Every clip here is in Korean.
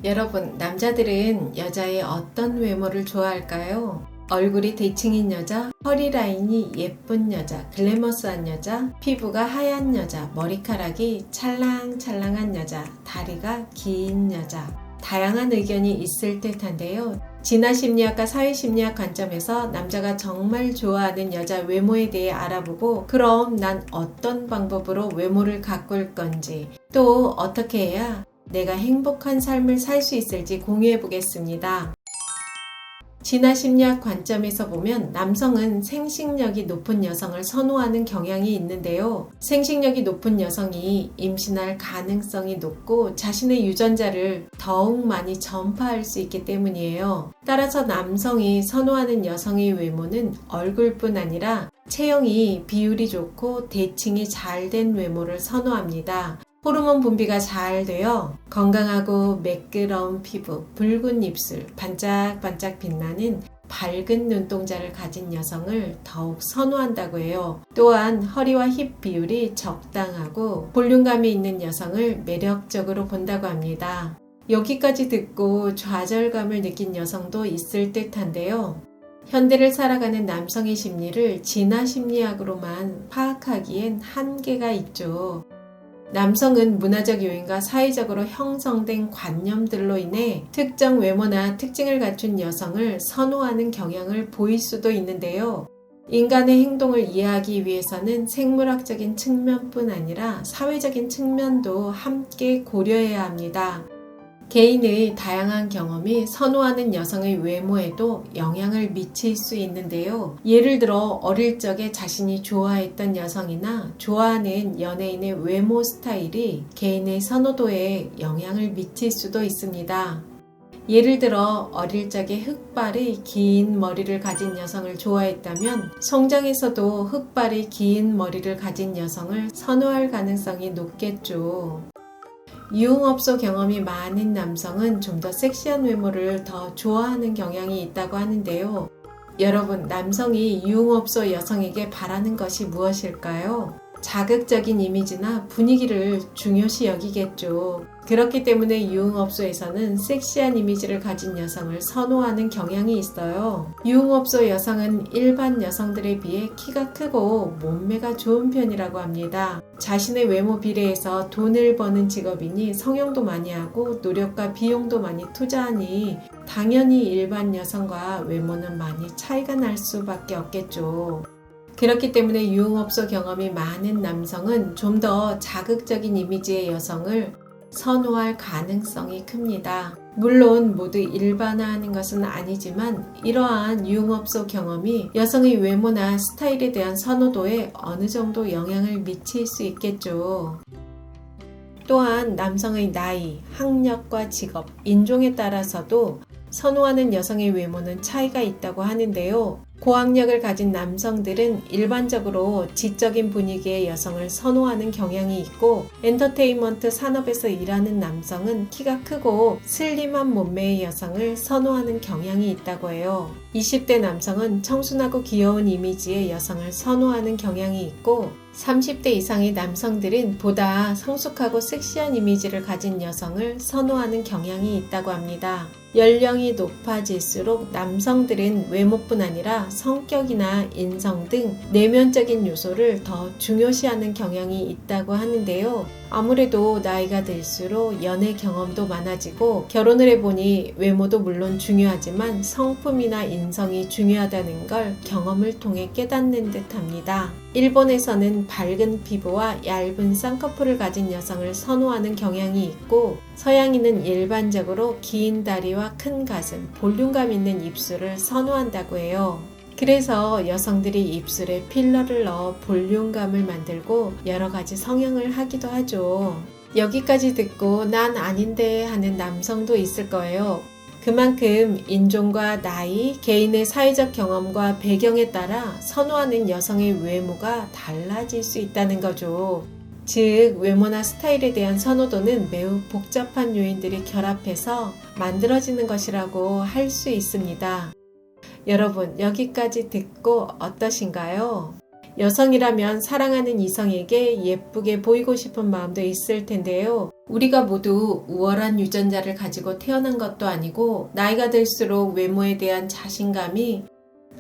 여러분, 남자들은 여자의 어떤 외모를 좋아할까요? 얼굴이 대칭인 여자, 허리 라인이 예쁜 여자, 글래머스한 여자, 피부가 하얀 여자, 머리카락이 찰랑찰랑한 여자, 다리가 긴 여자. 다양한 의견이 있을 듯한데요. 진화심리학과 사회심리학 관점에서 남자가 정말 좋아하는 여자 외모에 대해 알아보고, 그럼 난 어떤 방법으로 외모를 가꿀 건지, 또 어떻게 해야 내가 행복한 삶을 살 수 있을지 공유해 보겠습니다. 진화심리학 관점에서 보면 남성은 생식력이 높은 여성을 선호하는 경향이 있는데요. 생식력이 높은 여성이 임신할 가능성이 높고 자신의 유전자를 더욱 많이 전파할 수 있기 때문이에요. 따라서 남성이 선호하는 여성의 외모는 얼굴뿐 아니라 체형이 비율이 좋고 대칭이 잘 된 외모를 선호합니다. 호르몬 분비가 잘 되어 건강하고 매끄러운 피부, 붉은 입술, 반짝반짝 빛나는 밝은 눈동자를 가진 여성을 더욱 선호한다고 해요. 또한 허리와 힙 비율이 적당하고 볼륨감이 있는 여성을 매력적으로 본다고 합니다. 여기까지 듣고 좌절감을 느낀 여성도 있을 듯한데요. 현대를 살아가는 남성의 심리를 진화심리학으로만 파악하기엔 한계가 있죠. 남성은 문화적 요인과 사회적으로 형성된 관념들로 인해 특정 외모나 특징을 갖춘 여성을 선호하는 경향을 보일 수도 있는데요. 인간의 행동을 이해하기 위해서는 생물학적인 측면뿐 아니라 사회적인 측면도 함께 고려해야 합니다. 개인의 다양한 경험이 선호하는 여성의 외모에도 영향을 미칠 수 있는데요. 예를 들어 어릴 적에 자신이 좋아했던 여성이나 좋아하는 연예인의 외모 스타일이 개인의 선호도에 영향을 미칠 수도 있습니다. 예를 들어 어릴 적에 흑발의 긴 머리를 가진 여성을 좋아했다면 성장해서도 흑발의 긴 머리를 가진 여성을 선호할 가능성이 높겠죠. 유흥업소 경험이 많은 남성은 좀 더 섹시한 외모를 더 좋아하는 경향이 있다고 하는데요. 여러분, 남성이 유흥업소 여성에게 바라는 것이 무엇일까요? 자극적인 이미지나 분위기를 중요시 여기겠죠. 그렇기 때문에 유흥업소에서는 섹시한 이미지를 가진 여성을 선호하는 경향이 있어요. 유흥업소 여성은 일반 여성들에 비해 키가 크고 몸매가 좋은 편이라고 합니다. 자신의 외모 비례해서 돈을 버는 직업이니 성형도 많이 하고 노력과 비용도 많이 투자하니 당연히 일반 여성과 외모는 많이 차이가 날 수밖에 없겠죠. 그렇기 때문에 유흥업소 경험이 많은 남성은 좀 더 자극적인 이미지의 여성을 선호할 가능성이 큽니다. 물론 모두 일반화하는 것은 아니지만 이러한 유흥업소 경험이 여성의 외모나 스타일에 대한 선호도에 어느 정도 영향을 미칠 수 있겠죠. 또한 남성의 나이, 학력과 직업, 인종에 따라서도 선호하는 여성의 외모는 차이가 있다고 하는데요. 고학력을 가진 남성들은 일반적으로 지적인 분위기의 여성을 선호하는 경향이 있고, 엔터테인먼트 산업에서 일하는 남성은 키가 크고 슬림한 몸매의 여성을 선호하는 경향이 있다고 해요. 20대 남성은 청순하고 귀여운 이미지의 여성을 선호하는 경향이 있고, 30대 이상의 남성들은 보다 성숙하고 섹시한 이미지를 가진 여성을 선호하는 경향이 있다고 합니다. 연령이 높아질수록 남성들은 외모뿐 아니라 성격이나 인성 등 내면적인 요소를 더 중요시하는 경향이 있다고 하는데요. 아무래도 나이가 들수록 연애 경험도 많아지고 결혼을 해보니 외모도 물론 중요하지만 성품이나 인성이 중요하다는 걸 경험을 통해 깨닫는 듯합니다. 일본에서는 밝은 피부와 얇은 쌍꺼풀을 가진 여성을 선호하는 경향이 있고, 서양인은 일반적으로 긴 다리와 큰 가슴, 볼륨감 있는 입술을 선호한다고 해요. 그래서 여성들이 입술에 필러를 넣어 볼륨감을 만들고 여러 가지 성형을 하기도 하죠. 여기까지 듣고 난 아닌데 하는 남성도 있을 거예요. 그만큼 인종과 나이, 개인의 사회적 경험과 배경에 따라 선호하는 여성의 외모가 달라질 수 있다는 거죠. 즉, 외모나 스타일에 대한 선호도는 매우 복잡한 요인들이 결합해서 만들어지는 것이라고 할 수 있습니다. 여러분, 여기까지 듣고 어떠신가요? 여성이라면 사랑하는 이성에게 예쁘게 보이고 싶은 마음도 있을 텐데요. 우리가 모두 우월한 유전자를 가지고 태어난 것도 아니고 나이가 들수록 외모에 대한 자신감이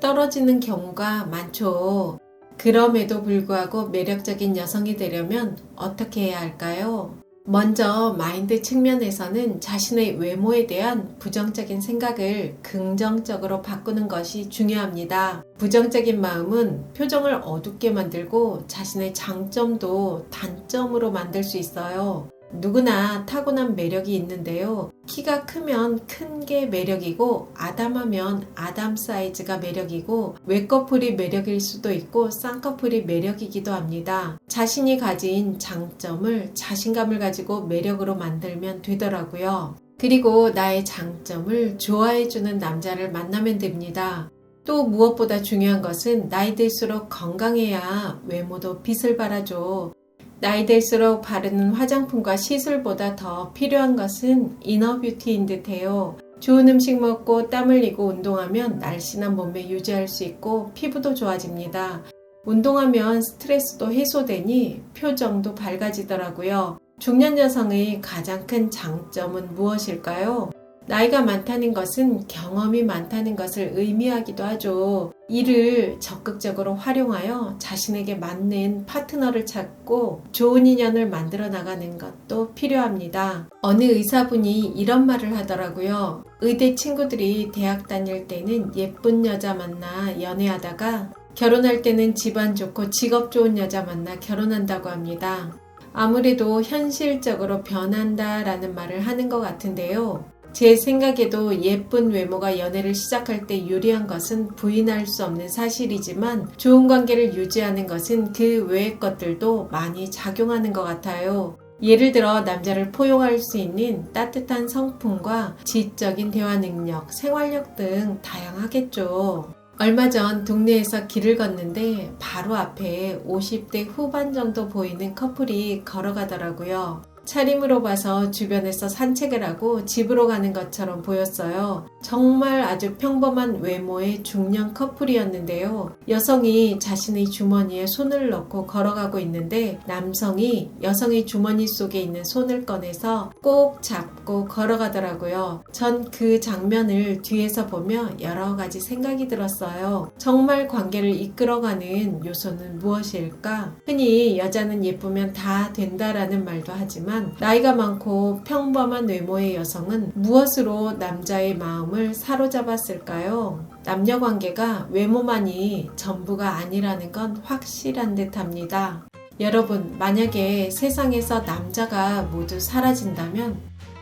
떨어지는 경우가 많죠. 그럼에도 불구하고 매력적인 여성이 되려면 어떻게 해야 할까요? 먼저 마인드 측면에서는 자신의 외모에 대한 부정적인 생각을 긍정적으로 바꾸는 것이 중요합니다. 부정적인 마음은 표정을 어둡게 만들고 자신의 장점도 단점으로 만들 수 있어요. 누구나 타고난 매력이 있는데요. 키가 크면 큰 게 매력이고 아담하면 아담 사이즈가 매력이고 외꺼풀이 매력일 수도 있고 쌍꺼풀이 매력이기도 합니다. 자신이 가진 장점을 자신감을 가지고 매력으로 만들면 되더라고요. 그리고 나의 장점을 좋아해주는 남자를 만나면 됩니다. 또 무엇보다 중요한 것은 나이 들수록 건강해야 외모도 빛을 발하죠. 나이 들수록 바르는 화장품과 시술보다 더 필요한 것은 이너뷰티인 듯해요. 좋은 음식 먹고 땀 흘리고 운동하면 날씬한 몸매 유지할 수 있고 피부도 좋아집니다. 운동하면 스트레스도 해소되니 표정도 밝아지더라고요. 중년 여성의 가장 큰 장점은 무엇일까요? 나이가 많다는 것은 경험이 많다는 것을 의미하기도 하죠. 이를 적극적으로 활용하여 자신에게 맞는 파트너를 찾고 좋은 인연을 만들어 나가는 것도 필요합니다. 어느 의사분이 이런 말을 하더라고요. 의대 친구들이 대학 다닐 때는 예쁜 여자 만나 연애하다가 결혼할 때는 집안 좋고 직업 좋은 여자 만나 결혼한다고 합니다. 아무래도 현실적으로 변한다라는 말을 하는 것 같은데요. 제 생각에도 예쁜 외모가 연애를 시작할 때 유리한 것은 부인할 수 없는 사실이지만 좋은 관계를 유지하는 것은 그 외의 것들도 많이 작용하는 것 같아요. 예를 들어 남자를 포용할 수 있는 따뜻한 성품과 지적인 대화 능력, 생활력 등 다양하겠죠. 얼마 전 동네에서 길을 걷는데 바로 앞에 50대 후반 정도 보이는 커플이 걸어가더라고요. 차림으로 봐서 주변에서 산책을 하고 집으로 가는 것처럼 보였어요. 정말 아주 평범한 외모의 중년 커플이었는데요. 여성이 자신의 주머니에 손을 넣고 걸어가고 있는데 남성이 여성의 주머니 속에 있는 손을 꺼내서 꼭 잡고 걸어가더라고요. 전 그 장면을 뒤에서 보며 여러 가지 생각이 들었어요. 정말 관계를 이끌어가는 요소는 무엇일까? 흔히 여자는 예쁘면 다 된다라는 말도 하지만 나이가 많고 평범한 외모의 여성은 무엇으로 남자의 마음을 사로잡았을까요? 남녀 관계가 외모만이 전부가 아니라는 건 확실한 듯합니다. 여러분, 만약에 세상에서 남자가 모두 사라진다면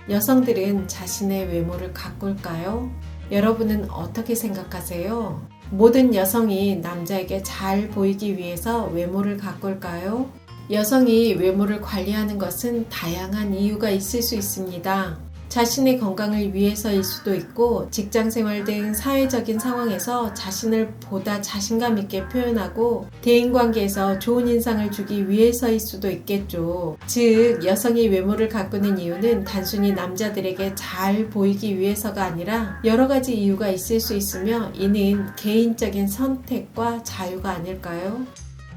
여성들은 자신의 외모를 가꿀까요? 여러분은 어떻게 생각하세요? 모든 여성이 남자에게 잘 보이기 위해서 외모를 가꿀까요? 여성이 외모를 관리하는 것은 다양한 이유가 있을 수 있습니다. 자신의 건강을 위해서일 수도 있고 직장생활 등 사회적인 상황에서 자신을 보다 자신감 있게 표현하고 대인관계에서 좋은 인상을 주기 위해서일 수도 있겠죠. 즉 여성이 외모를 가꾸는 이유는 단순히 남자들에게 잘 보이기 위해서가 아니라 여러 가지 이유가 있을 수 있으며 이는 개인적인 선택과 자유가 아닐까요?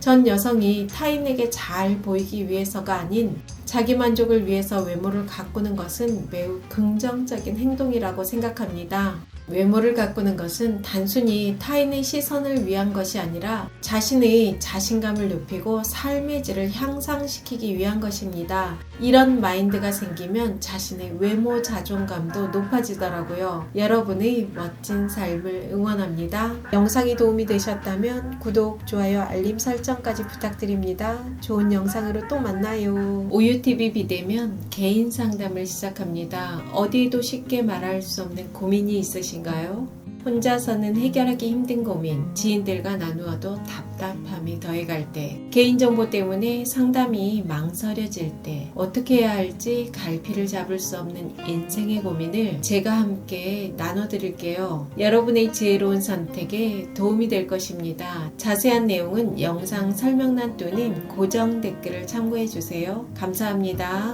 전 여성이 타인에게 잘 보이기 위해서가 아닌 자기 만족을 위해서 외모를 가꾸는 것은 매우 긍정적인 행동이라고 생각합니다. 외모를 가꾸는 것은 단순히 타인의 시선을 위한 것이 아니라 자신의 자신감을 높이고 삶의 질을 향상시키기 위한 것입니다. 이런 마인드가 생기면 자신의 외모 자존감도 높아지더라고요. 여러분의 멋진 삶을 응원합니다. 영상이 도움이 되셨다면 구독, 좋아요, 알림 설정까지 부탁드립니다. 좋은 영상으로 또 만나요. 오유TV 비대면 개인 상담을 시작합니다. 어디에도 쉽게 말할 수 없는 고민이 있으신가요? 혼자서는 해결하기 힘든 고민, 지인들과 나누어도 답답함이 더해갈 때, 개인정보 때문에 상담이 망설여질 때, 어떻게 해야 할지 갈피를 잡을 수 없는 인생의 고민을 제가 함께 나눠드릴게요. 여러분의 지혜로운 선택에 도움이 될 것입니다. 자세한 내용은 영상 설명란 또는 고정 댓글을 참고해주세요. 감사합니다.